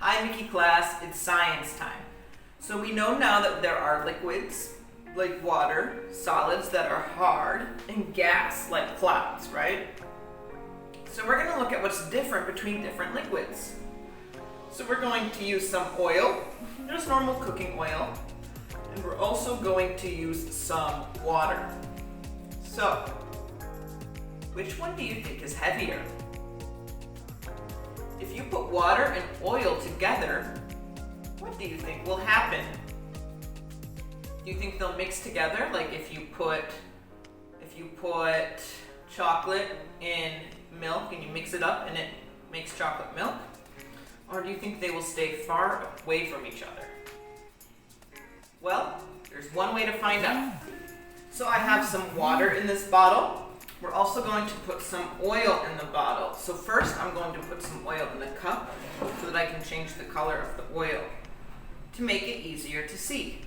Hi Mickey class, it's science time. So we know now that there are liquids like water, solids that are hard, and gas like clouds, right? So we're going to look at what's different between different liquids. So we're going to use some oil, just normal cooking oil, and we're also going to use some water. So, which one do you think is heavier? If you put water and oil together, what do you think will happen? Do you think they'll mix together? Like if you put chocolate in milk and you mix it up and it makes chocolate milk? Or do you think they will stay far away from each other? Well, there's one way to find out. So I have some water in this bottle. We're also going to put some oil in the bottle. So first I'm going to put some oil in the cup so that I can change the color of the oil to make it easier to see.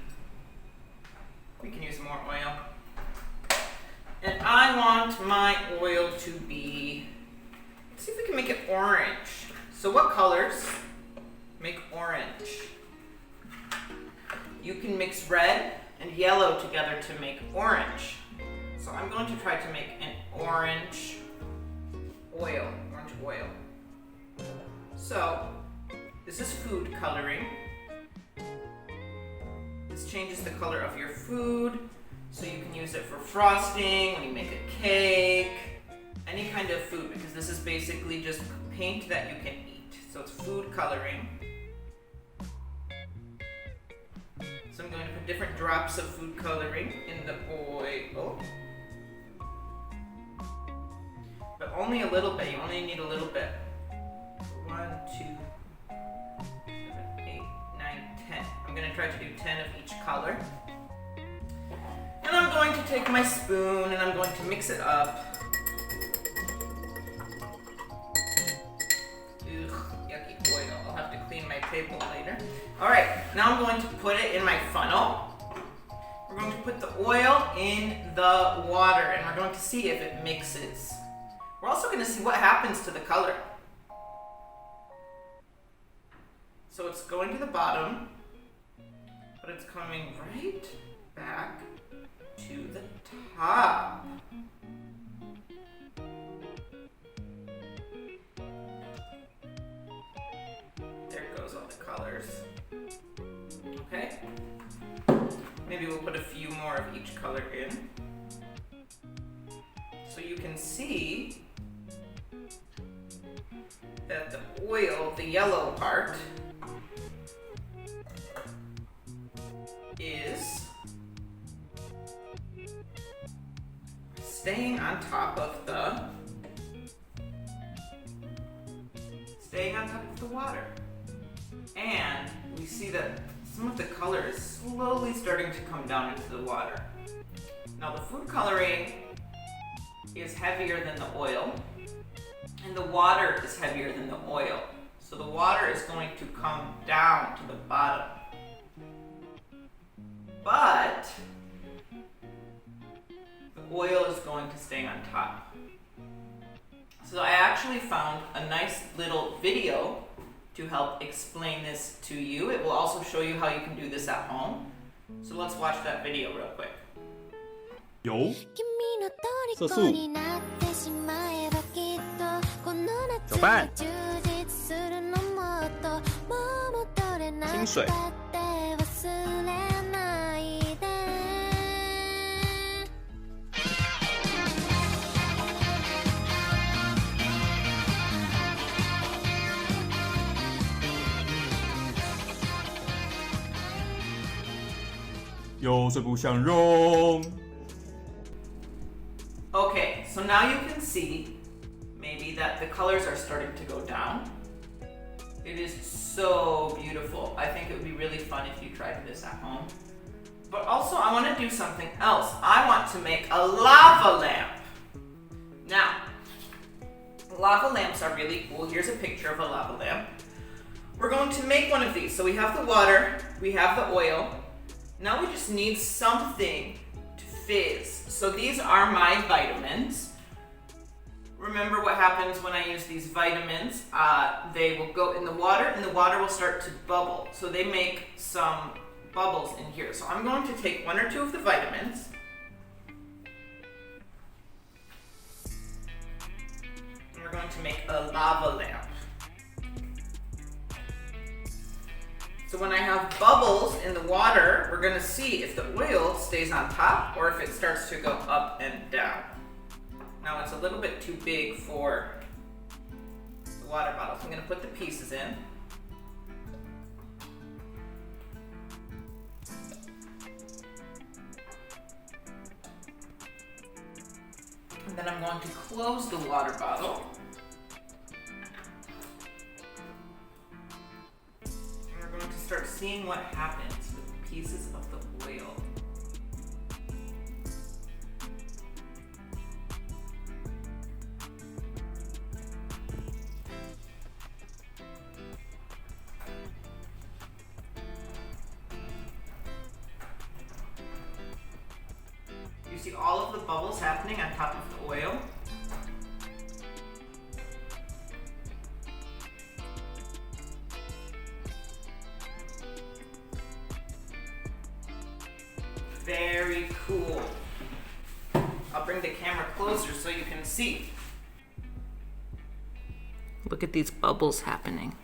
We can use more oil. And I want my oil to be, let's see if we can make it orange. So what colors make orange? You can mix red and yellow together to make orange. So I'm going to try to make an orange oil. So this is food coloring. This changes the color of your food, so you can use it for frosting, when you make a cake, any kind of food, because this is basically just paint that you can eat. So it's food coloring. So I'm going to put different drops of food coloring in the oil. But only a little bit, you only need a little bit. 1, 2, 7, 8, 9, 10. I'm going to try to do 10 of each color. And I'm going to take my spoon and I'm going to mix it up. Ugh, yucky oil. I'll have to clean my table later. Alright, now I'm going to put it in my funnel. We're going to put the oil in the water and we're going to see if it mixes. We're also going to see what happens to the color. So it's going to the bottom, but it's coming right back to the top. There goes all the colors. Okay. Maybe we'll put a few more of each color in. So you can see that the oil, the yellow part, is staying on top of the water. And we see that some of the color is slowly starting to come down into the water. Now the food coloring is heavier than the oil, and the water is heavier than the oil. So the water is going to come down to the bottom. But the oil is going to stay on top. So I actually found a nice little video to help explain this to you. It will also show you how you can do this at home. So let's watch that video real quick. 油、色素、搅拌、清水、油水不相容。 Okay, so now you can see maybe that the colors are starting to go down. It is so beautiful. I think it would be really fun if you tried this at home. But also I want to do something else. I want to make a lava lamp. Now, lava lamps are really cool. Here's a picture of a lava lamp. We're going to make one of these. So we have the water, we have the oil. Now we just need something to fizz. So these are my vitamins. Remember what happens when I use these vitamins. They will go in the water and the water will start to bubble. So they make some bubbles in here. So I'm going to take 1 or 2 of the vitamins. And we're going to make a lava lamp. So when I have bubbles in the water, we're gonna see if the oil stays on top or if it starts to go up and down. Now it's a little bit too big for the water bottle, so I'm gonna put the pieces in. And then I'm going to close the water bottle. To start seeing what happens with pieces of the oil. You see all of the bubbles happening on top of the oil? Very cool. I'll bring the camera closer so you can see. Look at these bubbles happening.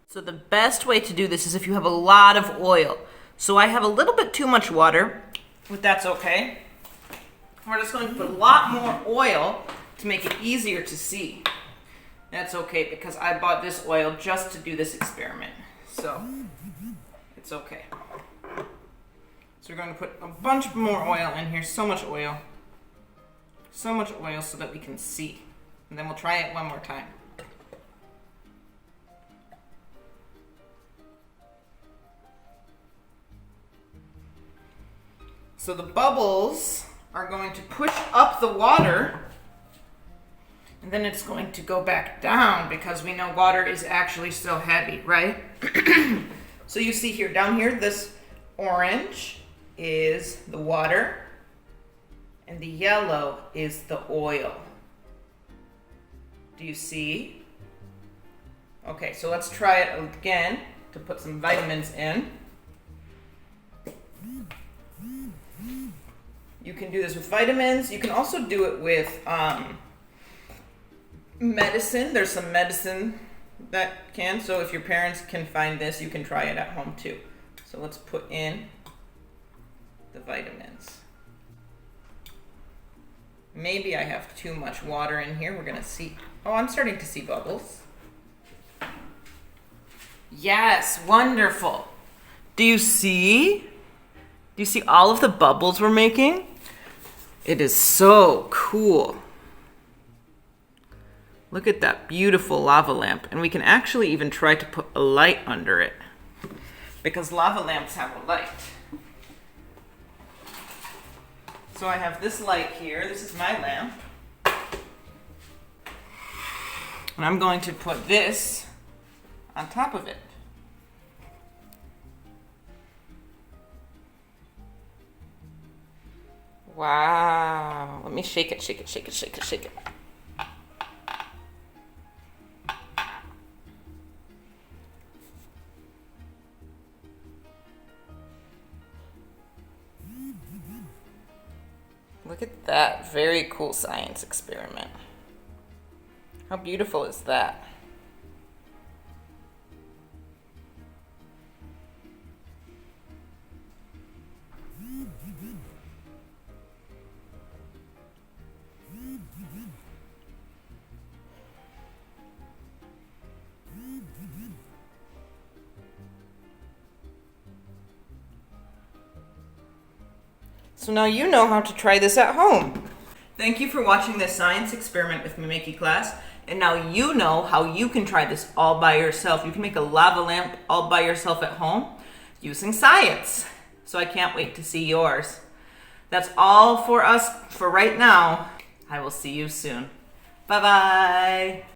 So the best way to do this is if you have a lot of oil. So I have a little bit too much water, but that's okay. We're just going to put a lot more oil to make it easier to see. That's okay because I bought this oil just to do this experiment. So it's okay. So we're going to put a bunch more oil in here, so much oil. So much oil so that we can see. And then we'll try it one more time. So the bubbles are going to push up the water, and then it's going to go back down because we know water is actually so heavy, right? So you see here, down here, this orange is the water, and the yellow is the oil. Do you see? Okay, so let's try it again to put some vitamins in. You can do this with vitamins. You can also do it with medicine. There's some medicine that can. So if your parents can find this, you can try it at home too. So let's put in the vitamins. Maybe I have too much water in here. We're gonna see. Oh, I'm starting to see bubbles. Yes, wonderful. Do you see? Do you see all of the bubbles we're making? It is so cool. Look at that beautiful lava lamp. And we can actually even try to put a light under it because lava lamps have a light. So I have this light here. This is my lamp. And I'm going to put this on top of it. Wow. Let me shake it, shake it, shake it, shake it, shake it. Look at that. Very cool science experiment. How beautiful is that? So now you know how to try this at home. Thank you for watching this science experiment with Mimeki class. And now you know how you can try this all by yourself. You can make a lava lamp all by yourself at home using science. So I can't wait to see yours. That's all for us for right now. I will see you soon. Bye-bye.